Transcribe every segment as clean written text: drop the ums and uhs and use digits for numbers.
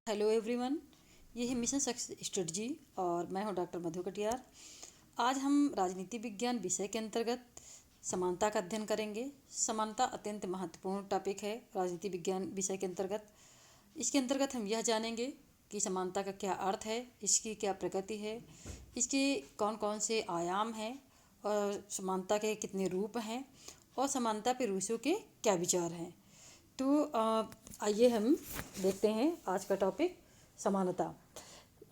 Hello everyone. ये है mission success strategy और मैं हूं डॉक्टर मधु कटियार। आज हम राजनीति विज्ञान विषय के अंतर्गत समानता का अध्ययन करेंगे। समानता अत्यंत महत्वपूर्ण टॉपिक है राजनीति विज्ञान विषय के अंतर्गत। इसके अंतर्गत हम यह जानेंगे कि समानता का क्या अर्थ है, इसकी क्या प्रकृति है, इसके कौन कौन से आयाम हैं और समानता के कितने रूप हैं और समानता पर रूसों के क्या विचार हैं। तो आइए हम देखते हैं आज का टॉपिक समानता।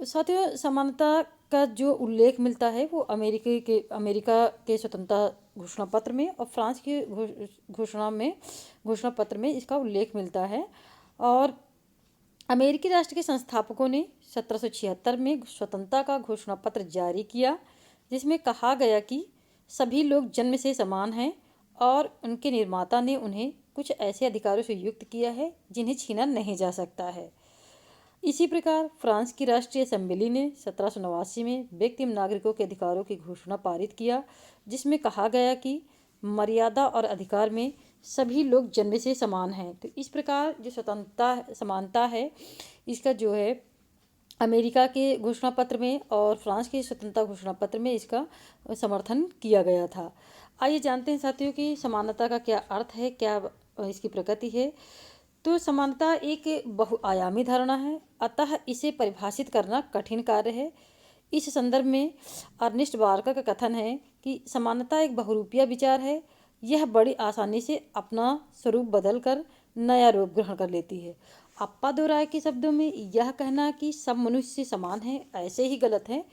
साथियों, समानता का जो उल्लेख मिलता है वो अमेरिका के स्वतंत्रता घोषणा पत्र में और फ्रांस के घोषणा पत्र में इसका उल्लेख मिलता है। और अमेरिकी राष्ट्र के संस्थापकों ने 1776 में स्वतंत्रता का घोषणा पत्र जारी किया, जिसमें कहा गया कि सभी लोग जन्म से समान हैं और उनके निर्माता ने उन्हें कुछ ऐसे अधिकारों से युक्त किया है जिन्हें छीना नहीं जा सकता है। इसी प्रकार फ्रांस की राष्ट्रीय असेंबली ने 1789 में व्यक्ति एवं नागरिकों के अधिकारों की घोषणा पारित किया, जिसमें कहा गया कि मर्यादा और अधिकार में सभी लोग जन्म से समान हैं। तो इस प्रकार जो स्वतंत्रता समानता है, इसका जो है अमेरिका के घोषणा पत्र में और फ्रांस के स्वतंत्रता घोषणा पत्र में इसका समर्थन किया गया था। आइए जानते हैं साथियों कि समानता का क्या अर्थ है, क्या इसकी प्रकृति है। तो समानता एक बहुआयामी धारणा है, अतः इसे परिभाषित करना कठिन कार्य है। इस संदर्भ में अर्नेस्ट बार्कर का कथन है कि समानता एक बहुरूपिया विचार है। यह बड़ी आसानी से अपना स्वरूप बदलकर नया रूप ग्रहण कर लेती है। अप्पादोराय के शब्दों में यह कहना कि सब मनुष्य समान हैं ऐसे ही गलत है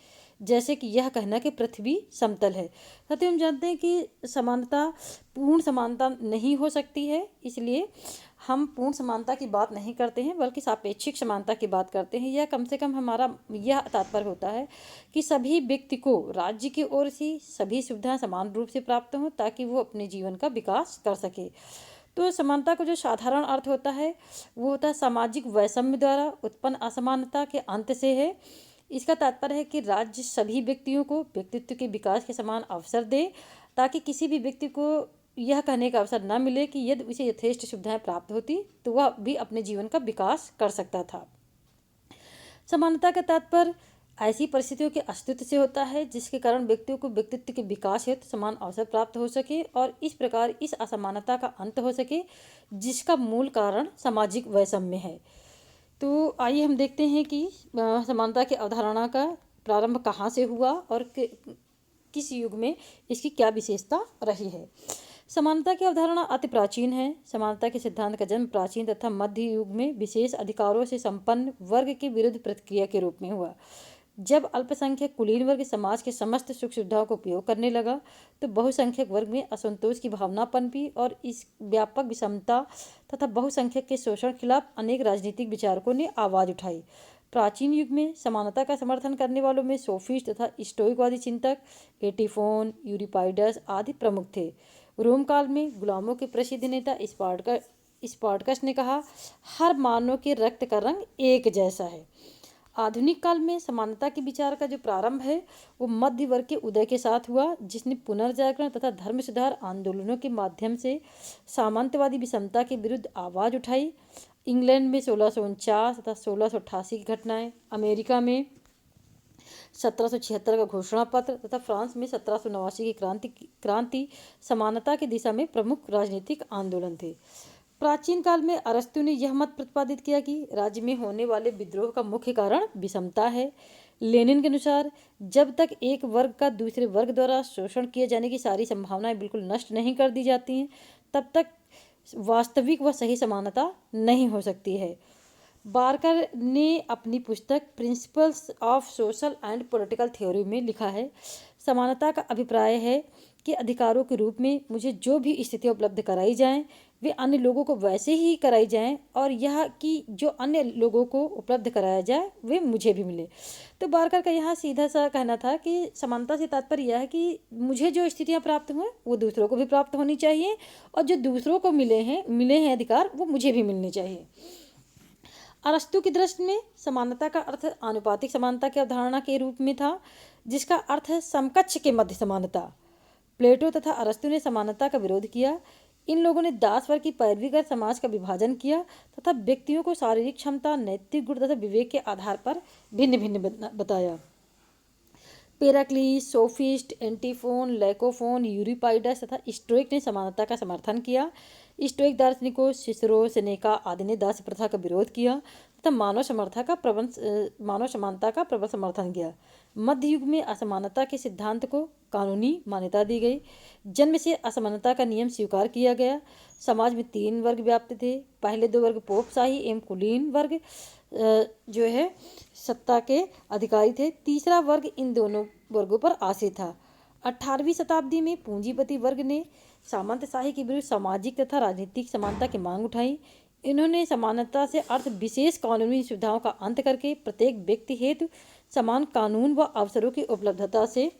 जैसे कि यह कहना कि पृथ्वी समतल है। साथियों, हम जानते हैं कि समानता पूर्ण समानता नहीं हो सकती है, इसलिए हम पूर्ण समानता की बात नहीं करते हैं बल्कि सापेक्षिक समानता की बात करते हैं। यह कम से कम हमारा यह तात्पर्य होता है कि सभी व्यक्ति को राज्य की ओर से सभी सुविधाएं समान रूप से प्राप्त हों ताकि वो अपने जीवन का विकास कर सके। तो समानता का जो साधारण अर्थ होता है वो होता है सामाजिक वैषम्य द्वारा उत्पन्न असमानता के अंत से है। इसका तात्पर्य है कि राज्य सभी व्यक्तियों को व्यक्तित्व के विकास के समान अवसर दे ताकि किसी भी व्यक्ति को यह कहने का अवसर न मिले कि यदि उसे यथेष्ट सुविधाएं प्राप्त होती तो वह भी अपने जीवन का विकास कर सकता था। समानता का तात्पर्य ऐसी परिस्थितियों के अस्तित्व से होता है जिसके कारण व्यक्तियों को व्यक्तित्व के विकास हेतु समान अवसर प्राप्त हो सके और इस प्रकार इस असमानता का अंत हो सके जिसका मूल कारण सामाजिक वैषम्य है। तो आइए हम देखते हैं कि समानता की अवधारणा का प्रारंभ कहाँ से हुआ और किस युग में इसकी क्या विशेषता रही है। समानता की अवधारणा अति प्राचीन है। समानता के सिद्धांत का जन्म प्राचीन तथा मध्य युग में विशेष अधिकारों से संपन्न वर्ग के विरुद्ध प्रतिक्रिया के रूप में हुआ। जब अल्पसंख्यक कुलीन वर्ग समाज के समस्त सुख सुविधाओं का उपयोग करने लगा तो बहुसंख्यक वर्ग में असंतोष की भावना पनपी और इस व्यापक विषमता तथा बहुसंख्यक के शोषण के खिलाफ अनेक राजनीतिक विचारकों ने आवाज़ उठाई। प्राचीन युग में समानता का समर्थन करने वालों में सोफिस्ट तथा स्टोइकवादी चिंतक एटिफोन, यूरिपाइडस आदि प्रमुख थे। रोम काल में गुलामों के प्रसिद्ध नेता स्पार्टकस ने कहा, हर मानव के रक्त का रंग एक जैसा है। आधुनिक काल में समानता के विचार का जो प्रारंभ है वो मध्य वर्ग के उदय के साथ हुआ, जिसने पुनर्जागरण तथा धर्म सुधार आंदोलनों के माध्यम से सामंतवादी विषमता के विरुद्ध आवाज़ उठाई। इंग्लैंड में 1649 तथा 1688 की घटनाएं, अमेरिका में 1776 का घोषणा पत्र तथा फ्रांस में 1789 की क्रांति समानता की दिशा में प्रमुख राजनीतिक आंदोलन थे। प्राचीन काल में अरस्तु ने यह मत प्रतिपादित किया कि राज्य में होने वाले विद्रोह का मुख्य कारण विषमता है। लेनिन के अनुसार जब तक एक वर्ग का दूसरे वर्ग द्वारा शोषण किए जाने की सारी संभावनाएं बिल्कुल नष्ट नहीं कर दी जाती हैं, तब तक वास्तविक व सही समानता नहीं हो सकती है। बार्कर ने अपनी पुस्तक principles of social and political theory में लिखा है, समानता का अभिप्राय है कि अधिकारों के रूप में मुझे जो भी स्थितियाँ उपलब्ध कराई जाएं वे अन्य लोगों को वैसे ही कराई जाएं और यह कि जो अन्य लोगों को उपलब्ध कराया जाए वे मुझे भी मिले। तो बार्कर का यहाँ सीधा सा कहना था कि समानता से तात्पर्य यह है कि मुझे जो स्थितियाँ प्राप्त हुए वो दूसरों को भी प्राप्त होनी चाहिए और जो दूसरों को मिले हैं अधिकार वो मुझे भी मिलने चाहिए। अरस्तु की दृष्टि में समानता का अर्थ आनुपातिक समानता की अवधारणा के रूप में था, जिसका अर्थ है समकक्ष के मध्य समानता। प्लेटो तथा अरस्तु ने समानता का विरोध किया। इन लोगों ने दास वर्ग की पैरवी कर समाज का विभाजन किया तथा व्यक्तियों को शारीरिक क्षमता, नैतिक गुण तथा विवेक के आधार पर भिन्न भिन्न बताया। पेराक्लीस, सोफिस्ट, एंटीफोन, लैकोफोन, यूरिपाइडस तथा स्टोइक ने समानता का समर्थन किया। स्टोइक दार्शनिकों सिसरो, सेनेका आदि ने दास्य प्रथा का विरोध किया तथा मानव समानता का प्रबल समर्थन किया। मध्य युग में असमानता के सिद्धांत को कानूनी मान्यता दी गई। जन्म से असमानता का नियम स्वीकार किया गया। समाज में 3 वर्ग व्याप्त थे। पहले 2 वर्ग पोपशाही एवं कुलीन वर्ग जो है सत्ता के अधिकारी थे। तीसरा वर्ग इन दोनों वर्गों पर आश्रित था। 18वीं शताब्दी में पूंजीपति वर्ग ने सामंतशाही के विरुद्ध सामाजिक तथा राजनीतिक समानता की मांग उठाई। इन्होंने समानता से अर्थ विशेष कानूनी सुविधाओं का अंत करके प्रत्येक व्यक्ति हेतु समान कानून व अवसरों की उपलब्धता से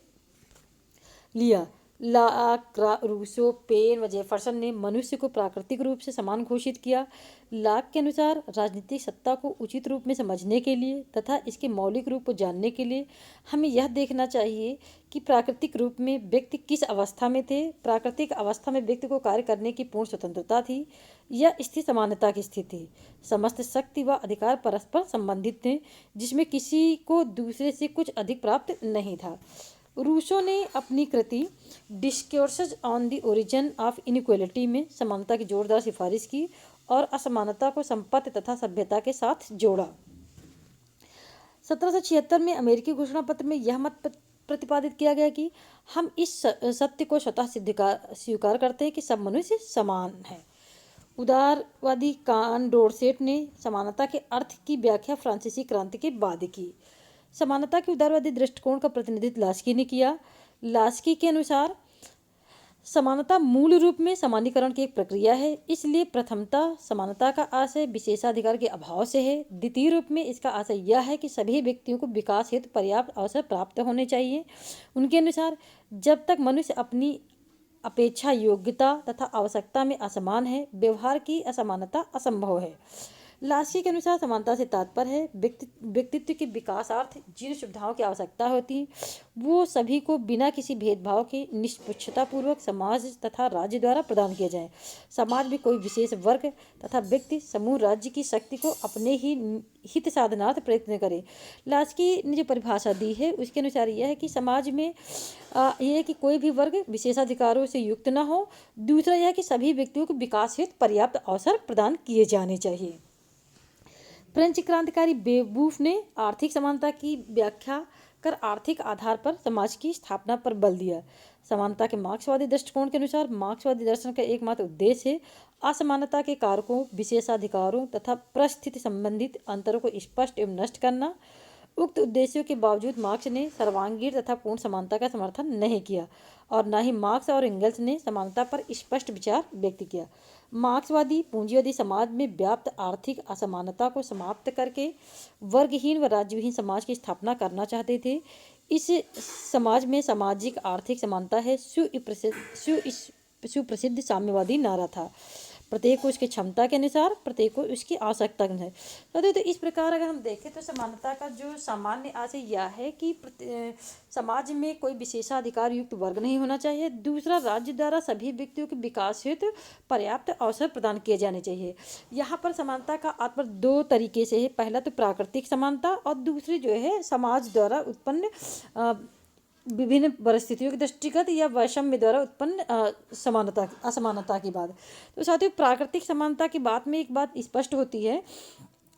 लिया। लाक, रूसो, पेन व जेफरसन ने मनुष्य को प्राकृतिक रूप से समान घोषित किया। लाक के अनुसार राजनीतिक सत्ता को उचित रूप में समझने के लिए तथा इसके मौलिक रूप को जानने के लिए हमें यह देखना चाहिए कि प्राकृतिक रूप में व्यक्ति किस अवस्था में थे। प्राकृतिक अवस्था में व्यक्ति को कार्य करने की पूर्ण स्वतंत्रता थी। यह स्थिति समानता की स्थिति थी। समस्त शक्ति व अधिकार परस्पर संबंधित थे, जिसमें किसी को दूसरे से कुछ अधिक प्राप्त नहीं था। रूसो ने अपनी कृति discourses on the origin of inequality में समानता की जोरदार सिफारिश की और असमानता को संपत्ति तथा सभ्यता के साथ जोड़ा। 1776 में अमेरिकी घोषणा पत्र में यह मत प्रतिपादित किया गया कि हम इस सत्य को स्वतः स्वीकार करते हैं कि सब मनुष्य समान हैं। उदारवादी कान डोरसेट ने समानता के अर्थ की व्याख्या फ्रांसीसी क्रांति के बाद की। समानता के उदारवादी दृष्टिकोण का प्रतिनिधित्व लास्की ने किया। लास्की के अनुसार समानता मूल रूप में समानीकरण की एक प्रक्रिया है, इसलिए प्रथमतः समानता का आशय विशेषाधिकार के अभाव से है। द्वितीय रूप में इसका आशय यह है कि सभी व्यक्तियों को विकास हेतु पर्याप्त अवसर प्राप्त होने चाहिए। उनके अनुसार जब तक मनुष्य अपनी अपेक्षा योग्यता तथा आवश्यकता में असमान है, व्यवहार की असमानता असंभव है। लास्की के अनुसार समानता से तात्पर्य है व्यक्तित्व के विकासार्थ जिन सुविधाओं की आवश्यकता होती है वो सभी को बिना किसी भेदभाव के निष्पक्षतापूर्वक समाज तथा राज्य द्वारा प्रदान किया जाए। समाज में कोई विशेष वर्ग तथा व्यक्ति समूह राज्य की शक्ति को अपने ही हित साधनार्थ प्रयत्न करे। लास्की ने जो परिभाषा दी है उसके अनुसार यह है कि समाज में यह है कि कोई भी वर्ग विशेषाधिकारों से युक्त न हो। दूसरा यह है कि सभी व्यक्तियों को विकास हेतु पर्याप्त अवसर प्रदान किए जाने चाहिए। फ्रेंच क्रांतिकारी बेवूफ ने आर्थिक समानता की व्याख्या कर आर्थिक आधार पर समाज की स्थापना पर बल दिया। समानता के मार्क्सवादी दृष्टिकोण के अनुसार मार्क्सवादी दर्शन का एकमात्र उद्देश्य है असमानता के कारकों, विशेषाधिकारों तथा परिस्थिति संबंधित अंतरों को स्पष्ट एवं नष्ट करना। उक्त उद्देश्यों के बावजूद मार्क्स ने सर्वांगीण तथा पूर्ण समानता का समर्थन नहीं किया और न ही मार्क्स और एंगल्स ने समानता पर स्पष्ट विचार व्यक्त किया। मार्क्सवादी पूंजीवादी समाज में व्याप्त आर्थिक असमानता को समाप्त करके वर्गहीन व राज्यहीन समाज की स्थापना करना चाहते थे। इस समाज में सामाजिक आर्थिक समानता है सुप्रसिद्ध साम्यवादी नारा था। प्रत्येक को उसकी क्षमता के अनुसार, प्रत्येक को उसकी आवश्यकता के अनुसार। तो इस प्रकार अगर हम देखें तो समानता का जो सामान्य आशय यह है कि समाज में कोई विशेषाधिकार युक्त वर्ग नहीं होना चाहिए। दूसरा, राज्य द्वारा सभी व्यक्तियों के विकास हेतु पर्याप्त अवसर प्रदान किए जाने चाहिए। यहाँ पर समानता का आत्म 2 तरीके से है। पहला तो प्राकृतिक समानता और दूसरी जो है समाज द्वारा उत्पन्न विभिन्न परिस्थितियों के दृष्टिगत या वैषम्य द्वारा उत्पन्न असमानता की बात। तो साथियों, प्राकृतिक समानता की बात में एक बात स्पष्ट होती है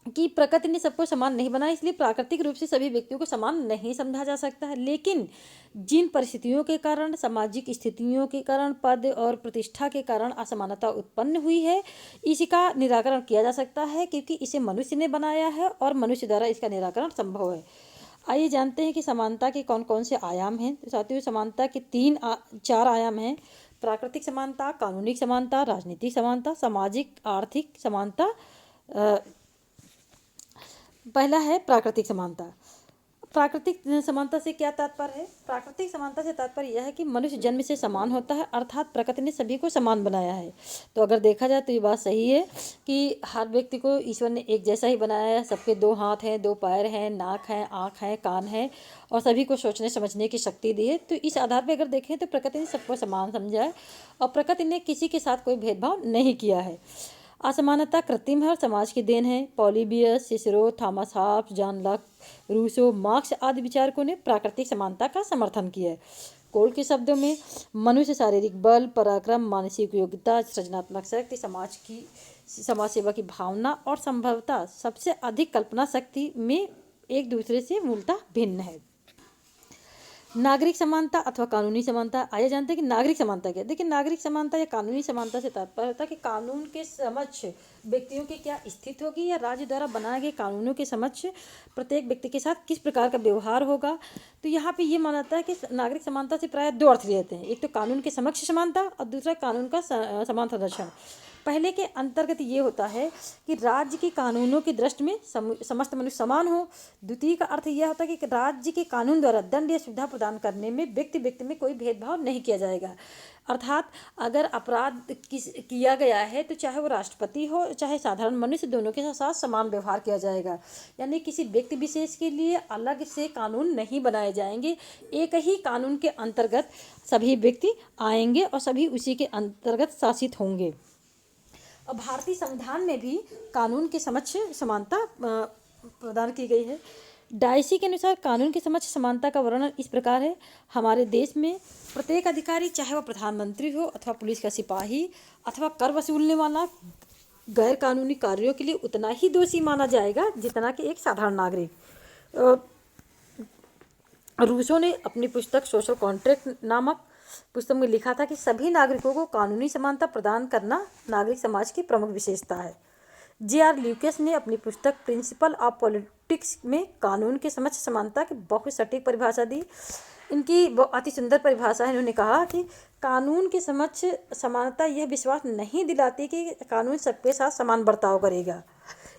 कि प्रकृति ने सबको समान नहीं बनाया, इसलिए प्राकृतिक रूप से सभी व्यक्तियों को समान नहीं समझा जा सकता है। लेकिन जिन परिस्थितियों के कारण, सामाजिक स्थितियों के कारण, पद और प्रतिष्ठा के कारण असमानता उत्पन्न हुई है, इसका निराकरण किया जा सकता है क्योंकि इसे मनुष्य ने बनाया है और मनुष्य द्वारा इसका निराकरण संभव है। आइए जानते हैं कि समानता के कौन कौन से आयाम हैं। तो साथियों, समानता के 4 आयाम हैं। प्राकृतिक समानता, कानूनिक समानता, राजनीतिक समानता, सामाजिक आर्थिक समानता। पहला है प्राकृतिक समानता। प्राकृतिक समानता से क्या तात्पर्य है? प्राकृतिक समानता से तात्पर्य यह है कि मनुष्य जन्म से समान होता है, अर्थात प्रकृति ने सभी को समान बनाया है। तो अगर देखा जाए तो ये बात सही है कि हर व्यक्ति को ईश्वर ने एक जैसा ही बनाया है। सबके 2 हाथ हैं, 2 पैर हैं, नाक है, आँख है, कान है और सभी को सोचने समझने की शक्ति दी है। तो इस आधार पर अगर देखें तो प्रकृति ने सबको समान समझा है और प्रकृति ने किसी के साथ कोई भेदभाव नहीं किया है। असमानता कृत्रिम है और समाज की देन है। Polybius, Cicero, Thomas Hobbes, John Locke, Rousseau, Marx आदि विचारकों ने प्राकृतिक समानता का समर्थन किया है। कोल के शब्दों में मनुष्य शारीरिक बल, पराक्रम, मानसिक योग्यता, सृजनात्मक शक्ति, समाज सेवा की भावना और संभवतः सबसे अधिक कल्पना शक्ति में एक दूसरे से मूलतः भिन्न है। नागरिक समानता अथवा कानूनी समानता। आइए जानते हैं कि नागरिक समानता क्या है। देखिए, नागरिक समानता या कानूनी समानता से तात्पर्य होता है कि कानून के समक्ष व्यक्तियों की क्या स्थिति होगी या राज्य द्वारा बनाए गए कानूनों के समक्ष प्रत्येक व्यक्ति के साथ किस प्रकार का व्यवहार होगा। तो यहाँ पे ये माना जाता है कि नागरिक समानता से प्राय 2 अर्थ रहते हैं। एक तो कानून के समक्ष समानता और दूसरा कानून का समान संरक्षण। पहले के अंतर्गत ये होता है कि राज्य के कानूनों की दृष्टि में समस्त मनुष्य समान हो। द्वितीय का अर्थ यह होता है कि राज्य के कानून द्वारा दंड या सुविधा प्रदान करने में व्यक्ति में कोई भेदभाव नहीं किया जाएगा। अर्थात अगर अपराध किया गया है तो चाहे वो राष्ट्रपति हो चाहे साधारण मनुष्य, दोनों के साथ समान व्यवहार किया जाएगा। यानी किसी व्यक्ति विशेष के लिए अलग से कानून नहीं बनाए जाएंगे। एक ही कानून के अंतर्गत सभी व्यक्ति आएंगे और सभी उसी के अंतर्गत शासित होंगे। और भारतीय संविधान में भी कानून के समक्ष समानता प्रदान की गई है। डायसी के अनुसार कानून के समक्ष समानता का वर्णन इस प्रकार है। हमारे देश में प्रत्येक अधिकारी, चाहे वह प्रधानमंत्री हो अथवा पुलिस का सिपाही अथवा कर वसूलने वाला, गैर कानूनी कार्यों के लिए उतना ही दोषी माना जाएगा जितना कि एक साधारण नागरिक। रूसो ने अपनी पुस्तक सोशल कॉन्ट्रैक्ट नामक पुस्तक में लिखा था कि सभी नागरिकों को कानूनी समानता प्रदान करना नागरिक समाज की प्रमुख विशेषता है। J.R. ल्यूकास ने अपनी पुस्तक प्रिंसिपल ऑफ पॉलिटिक्स में कानून के समक्ष समानता की बहुत सटीक परिभाषा दी। इनकी अति सुंदर परिभाषा है। इन्होंने कहा कि कानून के समक्ष समानता यह विश्वास नहीं दिलाती कि कानून सबके साथ समान बर्ताव करेगा।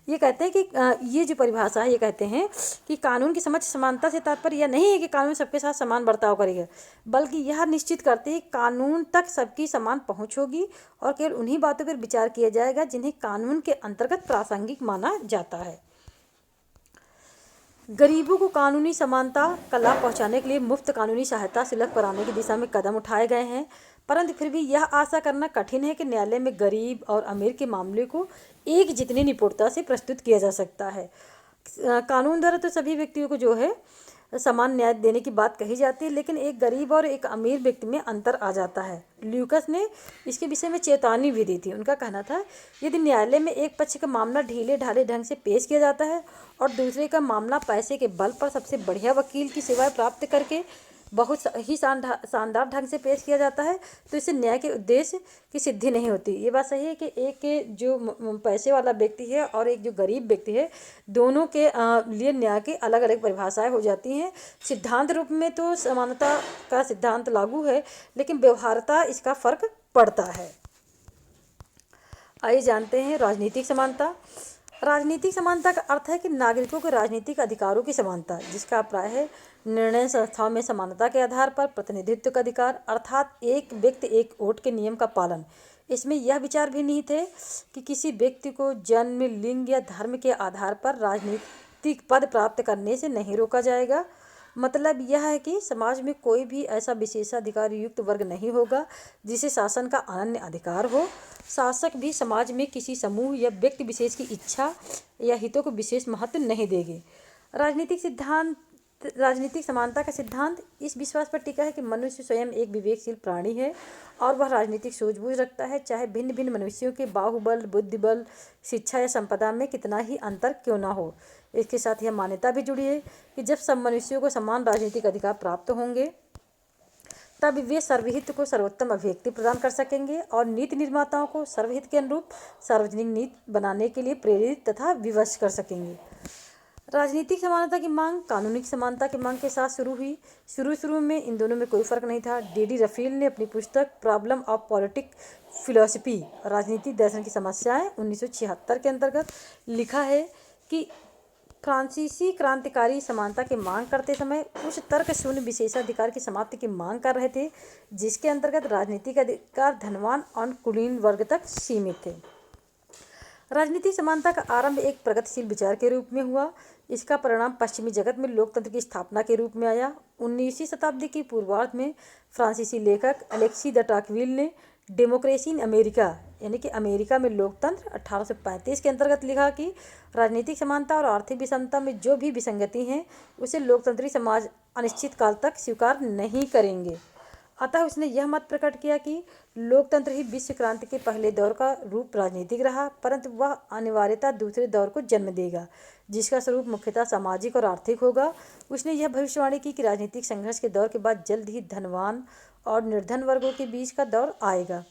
ये कहते हैं कि ये जो परिभाषा है, ये कहते हैं कि कानून की समक्ष समानता से तात्पर्य यह नहीं है कि कानून सबके साथ समान बर्ताव करेगा, बल्कि यह निश्चित करते हैं कानून तक सबकी समान पहुंच होगी और केवल उन्हीं बातों पर विचार किया जाएगा जिन्हें कानून के अंतर्गत प्रासंगिक माना जाता है। गरीबों को कानूनी समानता का लाभ पहुँचाने के लिए मुफ्त कानूनी सहायता सुलभ कराने की दिशा में कदम उठाए गए हैं, परंतु फिर भी यह आशा करना कठिन है कि न्यायालय में गरीब और अमीर के मामले को एक जितनी निपुणता से प्रस्तुत किया जा सकता है। कानून द्वारा तो सभी व्यक्तियों को जो है समान न्याय देने की बात कही जाती है, लेकिन एक गरीब और एक अमीर व्यक्ति में अंतर आ जाता है। ल्यूकास ने इसके विषय में चेतावनी भी दी थी। उनका कहना था, यदि न्यायालय में एक पक्ष का मामला ढीले ढाले ढंग से पेश किया जाता है और दूसरे का मामला पैसे के बल पर सबसे बढ़िया वकील की सेवाएं प्राप्त करके बहुत ही शानदार ढंग से पेश किया जाता है, तो इससे न्याय के उद्देश्य की सिद्धि नहीं होती। ये बात सही है कि एक जो पैसे वाला व्यक्ति है और एक जो गरीब व्यक्ति है, दोनों के लिए न्याय की अलग अलग परिभाषाएं हो जाती हैं। सिद्धांत रूप में तो समानता का सिद्धांत लागू है, लेकिन व्यवहारता इसका फर्क पड़ता है। आइए जानते हैं राजनीतिक समानता। राजनीतिक समानता का अर्थ है कि नागरिकों के राजनीतिक अधिकारों की समानता, जिसका अभिप्राय है निर्णय संस्थाओं में समानता के आधार पर प्रतिनिधित्व का अधिकार, अर्थात एक व्यक्ति एक वोट के नियम का पालन। इसमें यह विचार भी निहित है कि किसी व्यक्ति को जन्म, लिंग या धर्म के आधार पर राजनीतिक पद प्राप्त करने से नहीं रोका जाएगा। मतलब यह है कि समाज में कोई भी ऐसा विशेषाधिकार युक्त वर्ग नहीं होगा जिसे शासन का अनन्य अधिकार हो। शासक भी समाज में किसी समूह या व्यक्ति विशेष की इच्छा या हितों को विशेष महत्व नहीं देंगे। राजनीतिक समानता का सिद्धांत इस विश्वास पर टिका है कि मनुष्य स्वयं एक विवेकशील प्राणी है और वह राजनीतिक सूझबूझ रखता है, चाहे भिन्न भिन्न मनुष्यों के बाहुबल, बुद्धिबल, शिक्षा या संपदा में कितना ही अंतर क्यों ना हो। इसके साथ यह मान्यता भी जुड़ी है कि जब सब मनुष्यों को समान राजनीतिक अधिकार प्राप्त होंगे तब वे सर्वहित को सर्वोत्तम अभिव्यक्ति प्रदान कर सकेंगे और नीति निर्माताओं को सर्वहित के अनुरूप सार्वजनिक नीति बनाने के लिए प्रेरित तथा विवश कर सकेंगे। राजनीतिक समानता की मांग कानूनी समानता की मांग के साथ शुरू हुई। शुरू में इन दोनों में कोई फर्क नहीं था। D.D. रफील ने अपनी पुस्तक प्रॉब्लम ऑफ पॉलिटिक फिलॉसफी, राजनीतिक दर्शन की समस्याएं 1976 के अंतर्गत लिखा है कि फ्रांसीसी क्रांतिकारी समानता की मांग करते समय उस तर्क शून्य विशेषाधिकार की समाप्ति की मांग कर रहे थे जिसके अंतर्गत राजनीतिक अधिकार धनवान और कुलीन वर्ग तक सीमित थे। राजनीतिक समानता का आरंभ एक प्रगतिशील विचार के रूप में हुआ। इसका परिणाम पश्चिमी जगत में लोकतंत्र की स्थापना के रूप में आया। 19वीं शताब्दी की पूर्वार्ध में फ्रांसीसी लेखक अलेक्सी द टॉकविल ने डेमोक्रेसी इन अमेरिका यानी कि अमेरिका में लोकतंत्र 1835 के अंतर्गत लिखा कि राजनीतिक समानता और आर्थिक विषमता में जो भी विसंगति हैं उसे लोकतंत्री समाज अनिश्चित काल तक स्वीकार नहीं करेंगे। अतः उसने यह मत प्रकट किया कि लोकतंत्र ही विश्व क्रांति के पहले दौर का रूप राजनीतिक रहा, परंतु वह अनिवार्यता दूसरे दौर को जन्म देगा जिसका स्वरूप मुख्यतः सामाजिक और आर्थिक होगा। उसने यह भविष्यवाणी की कि राजनीतिक संघर्ष के दौर के बाद जल्द ही धनवान और निर्धन वर्गों के बीच का दौर आएगा।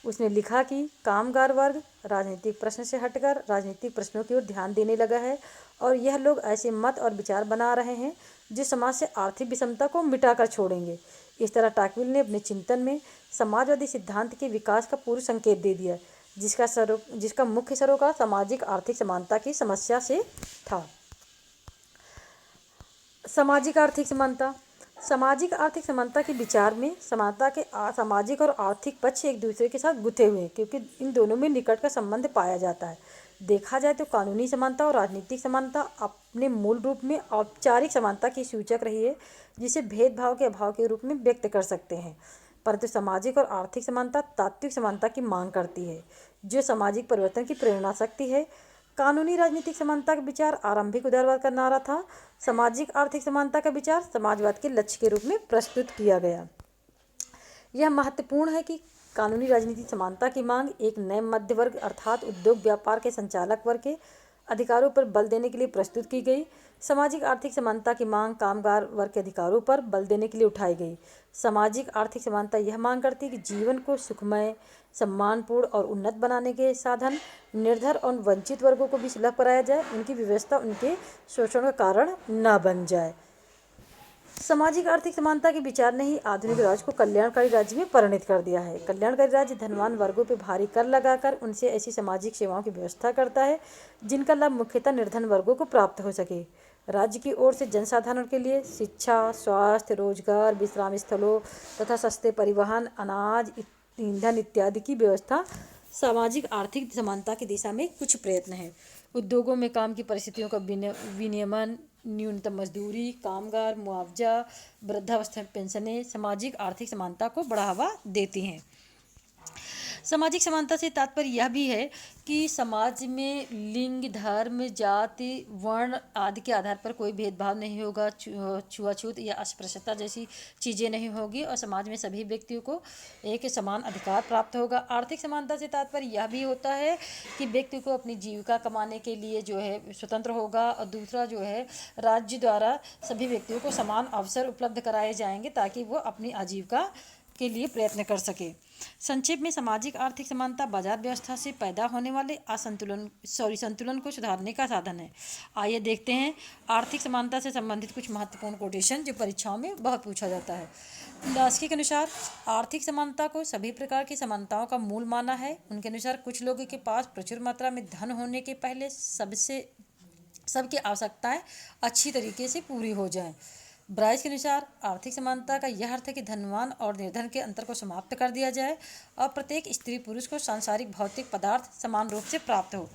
उसने लिखा कि कामगार वर्ग राजनीतिक प्रश्न से हटकर राजनीतिक प्रश्नों की ओर ध्यान देने लगा है और यह लोग ऐसे मत और विचार बना रहे हैं जो समाज से आर्थिक विषमता को मिटाकर छोड़ेंगे। इस तरह टॉकविल ने अपने चिंतन में समाजवादी सिद्धांत के विकास का पूर्व संकेत दे दिया जिसका मुख्य सरोकार सामाजिक आर्थिक समानता की समस्या से था। सामाजिक आर्थिक समानता। सामाजिक आर्थिक समानता के विचार में समानता के सामाजिक और आर्थिक पक्ष एक दूसरे के साथ गुथे हुए हैं क्योंकि इन दोनों में निकट का संबंध पाया जाता है। देखा जाए तो कानूनी समानता और राजनीतिक समानता अपने मूल रूप में औपचारिक समानता की सूचक रही है जिसे भेदभाव के अभाव के रूप में व्यक्त कर सकते हैं, परंतु सामाजिक और आर्थिक समानता तात्विक समानता की मांग करती है जो सामाजिक परिवर्तन की प्रेरणा शक्ति है। कानूनी राजनीतिक समानता का विचार आरंभिक उदारवाद का नारा था। सामाजिक आर्थिक समानता का विचार समाजवाद के लक्ष्य के रूप में प्रस्तुत किया गया। यह महत्वपूर्ण है कि कानूनी राजनीतिक समानता की मांग एक नए मध्य वर्ग अर्थात उद्योग व्यापार के संचालक वर्ग के अधिकारों पर बल देने के लिए प्रस्तुत की गई। सामाजिक आर्थिक समानता की मांग कामगार वर्ग के अधिकारों पर बल देने के लिए उठाई गई। सामाजिक आर्थिक समानता यह मांग करती है कि जीवन को सुखमय, सम्मानपूर्ण और उन्नत बनाने के साधन निर्धन और वंचित वर्गों को भी सुलभ कराया जाए, उनकी व्यवस्था उनके शोषण का कारण न बन जाए। सामाजिक आर्थिक समानता के विचार ने ही आधुनिक राज्य को कल्याणकारी राज्य में परिणत कर दिया है। कल्याणकारी राज्य धनवान वर्गों पर भारी कर लगाकर उनसे ऐसी सामाजिक सेवाओं की व्यवस्था करता है जिनका लाभ मुख्यतः निर्धन वर्गों को प्राप्त हो सके। राज्य की ओर से जनसाधारण के लिए शिक्षा, स्वास्थ्य, रोजगार, विश्राम स्थलों तथा सस्ते परिवहन, अनाज, ईंधन इत्यादि की व्यवस्था सामाजिक आर्थिक समानता की दिशा में कुछ प्रयत्न है। उद्योगों में काम की परिस्थितियों का विनियमन, न्यूनतम मजदूरी, कामगार मुआवजा, वृद्धावस्था पेंशनें सामाजिक आर्थिक समानता को बढ़ावा देती हैं। सामाजिक समानता से तात्पर्य यह भी है कि समाज में लिंग, धर्म, जाति, वर्ण आदि के आधार पर कोई भेदभाव नहीं होगा, छुआछूत या अस्पृश्यता जैसी चीज़ें नहीं होगी और समाज में सभी व्यक्तियों को एक समान अधिकार प्राप्त होगा। आर्थिक समानता से तात्पर्य यह भी होता है कि व्यक्ति को अपनी जीविका कमाने के लिए जो है स्वतंत्र होगा और दूसरा जो है राज्य द्वारा सभी व्यक्तियों को समान अवसर उपलब्ध कराए जाएंगे ताकि वो अपनी आजीविका के लिए प्रयत्न कर सके। संक्षेप में सामाजिक आर्थिक समानता बाजार व्यवस्था से पैदा होने वाले संतुलन को सुधारने का साधन है। आइए देखते हैं आर्थिक समानता से संबंधित कुछ महत्वपूर्ण कोटेशन जो परीक्षाओं में बहुत पूछा जाता है। लास्की के अनुसार आर्थिक समानता को सभी प्रकार की समानताओं का मूल माना है। उनके अनुसार कुछ लोगों के पास प्रचुर मात्रा में धन होने के पहले सबकी आवश्यकताएं अच्छी तरीके से पूरी हो जाएं। ब्राइस के अनुसार आर्थिक समानता का यह अर्थ है कि धनवान और निर्धन के अंतर को समाप्त कर दिया जाए और प्रत्येक स्त्री पुरुष को सांसारिक भौतिक पदार्थ समान रूप से प्राप्त हो।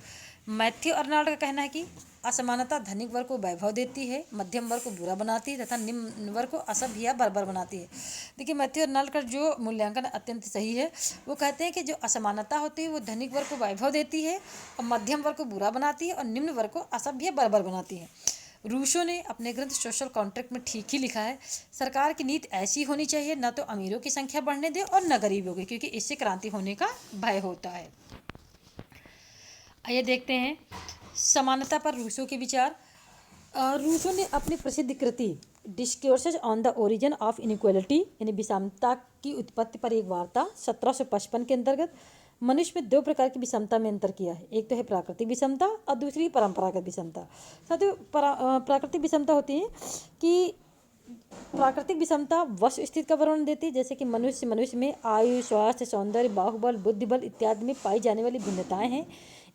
मैथ्यू अर्नाल्ड का कहना है कि असमानता धनिक वर्ग को वैभव देती है, मध्यम वर्ग को बुरा बनाती है तथा निम्न वर्ग को असभ्य या बर्बर बनाती है। देखिए मैथ्यू अर्नाल्ड का जो मूल्यांकन अत्यंत सही है। वो कहते हैं कि जो असमानता होती है वो धनिक वर्ग को वैभव देती है और मध्यम वर्ग को बुरा बनाती है और निम्न वर्ग को असभ्य बर्बर बनाती है। रूसो ने अपने ग्रंथ सोशल कॉन्ट्रैक्ट में ठीक ही लिखा है, सरकार की नीति ऐसी होनी चाहिए न तो अमीरों की संख्या बढ़ने दे और न गरीबों की, क्योंकि इससे क्रांति होने का भय होता है। आइए देखते हैं समानता पर रूसो के विचार। रूसो ने अपनी प्रसिद्ध कृति discourses on the origin of inequality यानी विषमता की उत्पत्ति पर एक वार्ता 1755 के अंतर्गत मनुष्य में दो प्रकार की विषमता में अंतर किया है। एक तो है प्राकृतिक विषमता और दूसरी परंपरागत विषमता। साथियों प्राकृतिक विषमता होती है कि प्राकृतिक विषमता वस्तु स्थिति का वर्णन देती है, जैसे कि मनुष्य में आयु, स्वास्थ्य, सौंदर्य, बाहुबल, बुद्धिबल इत्यादि में पाई जाने वाली भिन्नताएं हैं।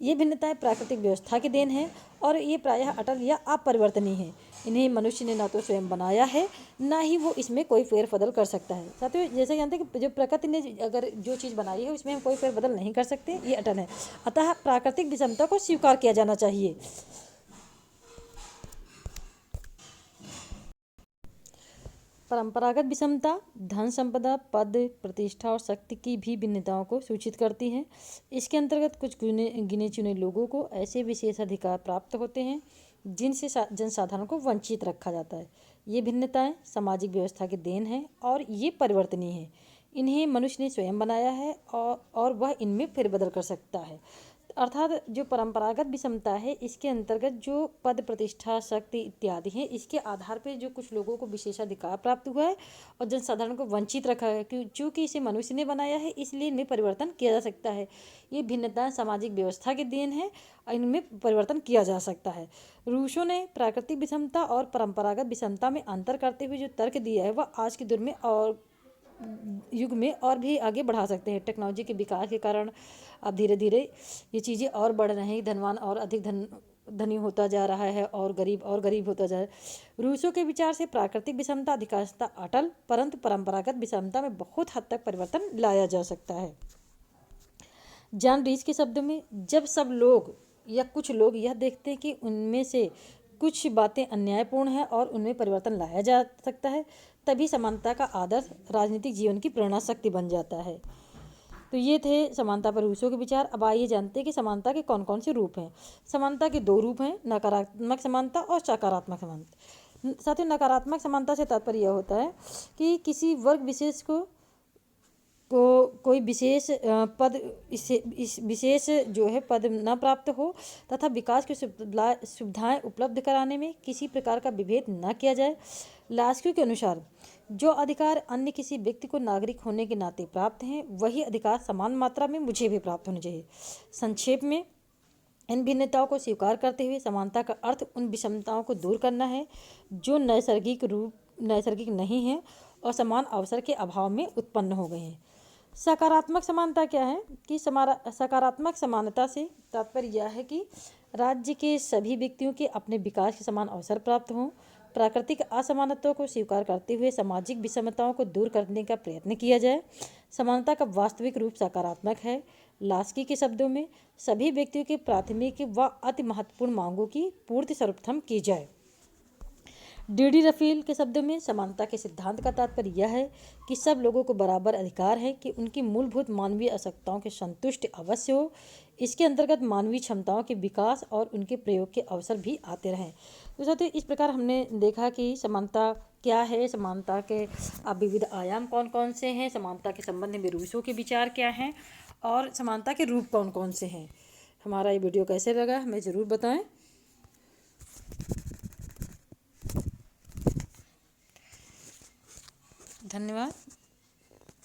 ये भिन्नताएं प्राकृतिक व्यवस्था की देन है और ये प्रायः अटल या अपरिवर्तनीय है। इन्हें मनुष्य ने ना तो स्वयं बनाया है, ना ही वो इसमें कोई फेरबदल कर सकता है। साथियों, जैसे जानते हैं कि जो प्रकृति ने अगर जो चीज़ बनाई है उसमें हम कोई फेरबदल नहीं कर सकते, ये अटल है। अतः प्राकृतिक विषमता को स्वीकार किया जाना चाहिए। परंपरागत विषमता धन संपदा, पद, प्रतिष्ठा और शक्ति की भी भिन्नताओं को सूचित करती हैं। इसके अंतर्गत कुछ गिने चुने लोगों को ऐसे विशेष अधिकार प्राप्त होते हैं जिनसे जनसाधारण को वंचित रखा जाता है। ये भिन्नताएं सामाजिक व्यवस्था की देन है और ये परिवर्तनीय है। इन्हें मनुष्य ने स्वयं बनाया है और वह इनमें फेरबदल कर सकता है। अर्थात जो परंपरागत विषमता है, इसके अंतर्गत जो पद, प्रतिष्ठा, शक्ति इत्यादि हैं, इसके आधार पर जो कुछ लोगों को विशेषाधिकार प्राप्त हुआ है और जनसाधारण को वंचित रखा है। क्योंकि इसे मनुष्य ने बनाया है, इसलिए इनमें परिवर्तन किया जा सकता है। ये भिन्नताएं सामाजिक व्यवस्था की देन है, इनमें परिवर्तन किया जा सकता है। रूसो ने प्राकृतिक विषमता और परंपरागत विषमता में अंतर करते हुए जो तर्क दिया है, वह आज के दौर में और युग में और भी आगे बढ़ा सकते हैं। टेक्नोलॉजी के विकास के कारण अब धीरे धीरे ये चीज़ें और बढ़ रही हैं। धनवान और अधिक धनी होता जा रहा है और गरीब होता जा रहा है। रूसो के विचार से प्राकृतिक विषमता अधिकांशतः अटल, परंतु परंपरागत विषमता में बहुत हद तक परिवर्तन लाया जा सकता है। जॉन रीस के शब्दों में, जब सब लोग या कुछ लोग यह देखते हैं कि उनमें से कुछ बातें अन्यायपूर्ण हैं और उनमें परिवर्तन लाया जा सकता है, तभी समानता का आदर्श राजनीतिक जीवन की प्रेरणा शक्ति बन जाता है। तो ये थे समानता पर रूसो के विचार। अब आइए जानते हैं कि समानता के कौन कौन से रूप हैं। समानता के दो रूप हैं, नकारात्मक समानता और सकारात्मक समानता। साथियों, नकारात्मक समानता से तात्पर्य यह होता है कि किसी वर्ग विशेष को कोई विशेष पद इस विशेष जो है पद न प्राप्त हो तथा विकास की सुविधाएं उपलब्ध कराने में किसी प्रकार का विभेद न किया जाए। लास्की के अनुसार जो अधिकार अन्य किसी व्यक्ति को नागरिक होने के नाते प्राप्त हैं, वही अधिकार समान मात्रा में मुझे भी प्राप्त होने चाहिए। संक्षेप में, इन भिन्नताओं को स्वीकार करते हुए समानता का अर्थ उन विषमताओं को दूर करना है जो नैसर्गिक नहीं है और समान अवसर के अभाव में उत्पन्न हो गए हैं। सकारात्मक समानता क्या है कि सकारात्मक समानता से तात्पर्य यह है कि राज्य के सभी व्यक्तियों के अपने विकास के समान अवसर प्राप्त हों। प्राकृतिक असमानताओं को स्वीकार करते हुए सामाजिक विषमताओं को दूर करने का प्रयत्न किया जाए। समानता का वास्तविक रूप सकारात्मक है। लास्की के शब्दों में, सभी व्यक्तियों की प्राथमिक व अति महत्वपूर्ण मांगों की पूर्ति सर्वप्रथम की जाए। डी रफील के शब्दों में, समानता के सिद्धांत का तात्पर्य यह है कि सब लोगों को बराबर अधिकार है कि उनकी मूलभूत मानवीय आवश्यकताओं की संतुष्टि अवश्य हो। इसके अंतर्गत मानवीय क्षमताओं के विकास और उनके प्रयोग के अवसर भी आते रहें। तो साथियों, इस प्रकार हमने देखा कि समानता क्या है, समानता के विविध आयाम कौन कौन से हैं, समानता के संबंध में रूसो के विचार क्या हैं और समानता के रूप कौन कौन से हैं। हमारा ये वीडियो कैसे लगा हमें ज़रूर बताएं। धन्यवाद।